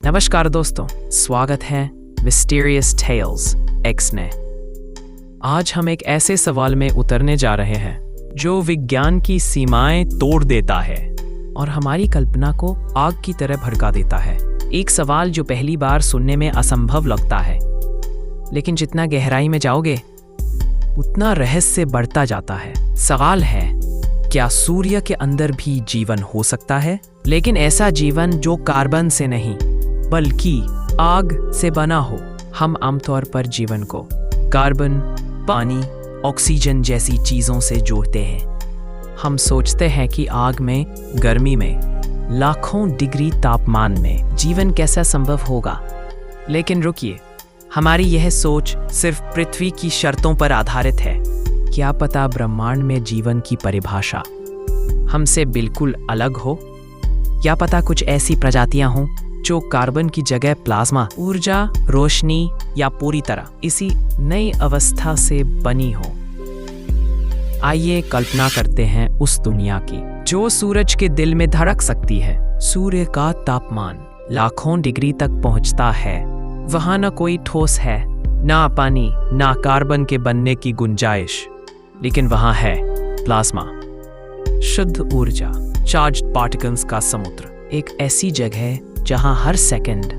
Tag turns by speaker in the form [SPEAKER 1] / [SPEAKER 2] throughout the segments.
[SPEAKER 1] नमस्कार दोस्तों, स्वागत है मिस्टीरियस टेल्स एक्स में। आज हम एक ऐसे सवाल में उतरने जा रहे हैं जो विज्ञान की सीमाएं तोड़ देता है और हमारी कल्पना को आग की तरह भड़का देता है। एक सवाल जो पहली बार सुनने में असंभव लगता है, लेकिन जितना गहराई में जाओगे उतना रहस्य बढ़ता जाता है। सवाल है, क्या सूर्य के अंदर भी जीवन हो सकता है? लेकिन ऐसा जीवन जो कार्बन से नहीं बल्कि आग से बना हो। हम आमतौर पर जीवन को कार्बन, पानी, ऑक्सीजन जैसी चीजों से जोड़ते हैं। हम सोचते हैं कि आग में, गर्मी में, लाखों डिग्री तापमान में जीवन कैसा संभव होगा। लेकिन रुकिए, हमारी यह सोच सिर्फ पृथ्वी की शर्तों पर आधारित है। क्या पता ब्रह्मांड में जीवन की परिभाषा हमसे बिल्कुल अलग हो? क्या पता कुछ ऐसी प्रजातियां हों जो कार्बन की जगह प्लाज्मा, ऊर्जा, रोशनी या पूरी तरह इसी नई अवस्था से बनी हो। आइए कल्पना करते हैं उस दुनिया की जो सूरज के दिल में धड़क सकती है। सूर्य का तापमान लाखों डिग्री तक पहुंचता है। वहां न कोई ठोस है, ना पानी, ना कार्बन के बनने की गुंजाइश, लेकिन वहां है प्लाज्मा, शुद्ध ऊर्जा, चार्ज्ड पार्टिकल्स का समुद्र। एक ऐसी जगह जहां हर सेकंड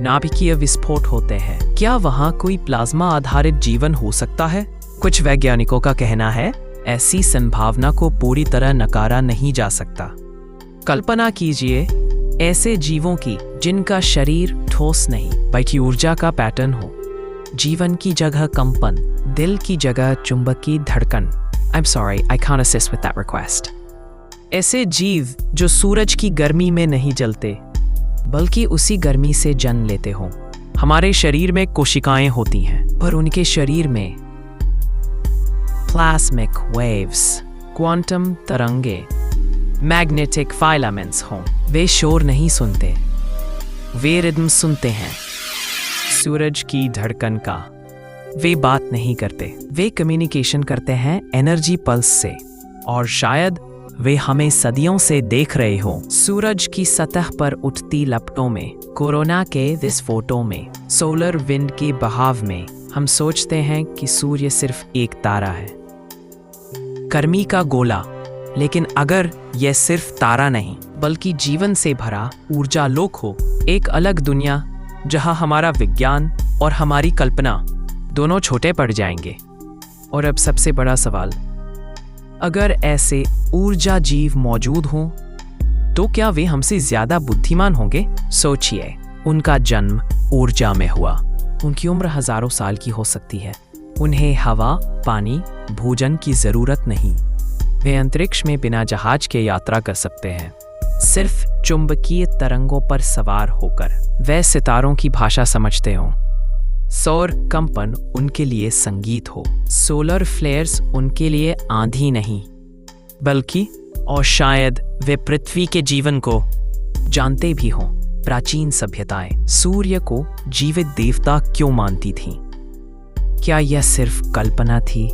[SPEAKER 1] नाभिकीय विस्फोट होते हैं। क्या वहां कोई प्लाज्मा आधारित जीवन हो सकता है? कुछ वैज्ञानिकों का कहना है ऐसी संभावना को पूरी तरह नकारा नहीं जा सकता। कल्पना कीजिए ऐसे जीवों की जिनका शरीर ठोस नहीं बल्कि ऊर्जा का पैटर्न हो। जीवन की जगह कंपन, दिल की जगह चुंबकीय धड़कन। I'm sorry, I can't assist with that request. ऐसे जीव जो सूरज की गर्मी में नहीं जलते बल्कि उसी गर्मी से जन्म लेते हों। हमारे शरीर में कोशिकाएं होती हैं, पर उनके शरीर में प्लाज्मिक वेव्स, क्वांटम तरंगे, मैग्नेटिक फाइलामेंट्स हों। वे शोर नहीं सुनते, वे रिदम सुनते हैं सूरज की धड़कन का। वे बात नहीं करते, वे कम्युनिकेशन करते हैं एनर्जी पल्स से। और शायद वे हमें सदियों से देख रहे हों। सूरज की सतह पर उठती लपटों में, कोरोना के विस्फोटों में, सोलर विंड के बहाव में हम सोचते हैं कि सूर्य सिर्फ एक तारा है, गर्मी का गोला। लेकिन अगर यह सिर्फ तारा नहीं बल्कि जीवन से भरा ऊर्जा लोक हो, एक अलग दुनिया जहां हमारा विज्ञान और हमारी कल्पना दोनों छोटे पड़ जाएंगे। और अब सबसे बड़ा सवाल, अगर ऐसे ऊर्जा जीव मौजूद हों तो क्या वे हमसे ज्यादा बुद्धिमान होंगे? सोचिए, उनका जन्म ऊर्जा में हुआ, उनकी उम्र हजारों साल की हो सकती है। उन्हें हवा, पानी, भोजन की जरूरत नहीं। वे अंतरिक्ष में बिना जहाज के यात्रा कर सकते हैं, सिर्फ चुंबकीय तरंगों पर सवार होकर। वे सितारों की भाषा समझते हों, सौर कंपन उनके लिए संगीत हो, सोलर फ्लेयर्स उनके लिए आंधी नहीं बल्कि, और शायद वे पृथ्वी के जीवन को जानते भी हों। प्राचीन सभ्यताएं सूर्य को जीवित देवता क्यों मानती थीं? क्या यह सिर्फ कल्पना थी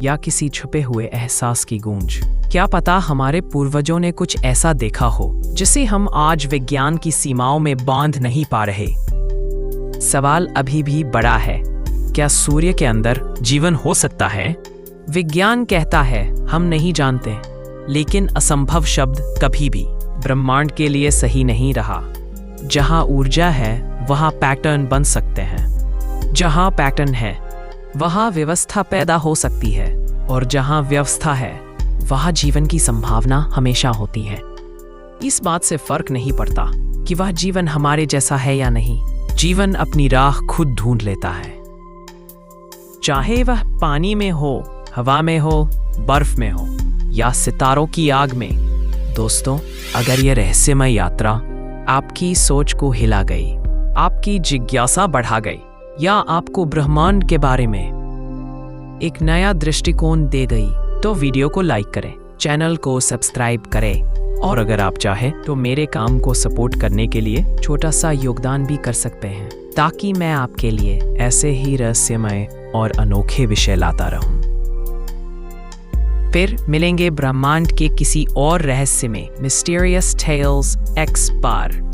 [SPEAKER 1] या किसी छुपे हुए एहसास की गूंज? क्या पता हमारे पूर्वजों ने कुछ ऐसा देखा हो जिसे हम आज विज्ञान की सीमाओं में बांध नहीं पा रहे। सवाल अभी भी बड़ा है, क्या सूर्य के अंदर जीवन हो सकता है? विज्ञान कहता है हम नहीं जानते, लेकिन असंभव शब्द कभी भी ब्रह्मांड के लिए सही नहीं रहा। जहां ऊर्जा है वहां पैटर्न बन सकते हैं, जहां पैटर्न है वहां व्यवस्था पैदा हो सकती है, और जहां व्यवस्था है वहां जीवन की संभावना हमेशा होती है। इस बात से फर्क नहीं पड़ता कि वह जीवन हमारे जैसा है या नहीं। जीवन अपनी राह खुद ढूंढ लेता है, चाहे वह पानी में हो, हवा में हो, बर्फ में हो या सितारों की आग में। दोस्तों, अगर यह रहस्यमय यात्रा आपकी सोच को हिला गई, आपकी जिज्ञासा बढ़ा गई या आपको ब्रह्मांड के बारे में एक नया दृष्टिकोण दे गई, तो वीडियो को लाइक करें, चैनल को सब्सक्राइब करें, और अगर आप चाहें तो मेरे काम को सपोर्ट करने के लिए छोटा सा योगदान भी कर सकते हैं, ताकि मैं आपके लिए ऐसे ही रहस्यमय और अनोखे विषय लाता रहूं। फिर मिलेंगे ब्रह्मांड के किसी और रहस्य में मिस्टीरियस टेल्स एक्स बार।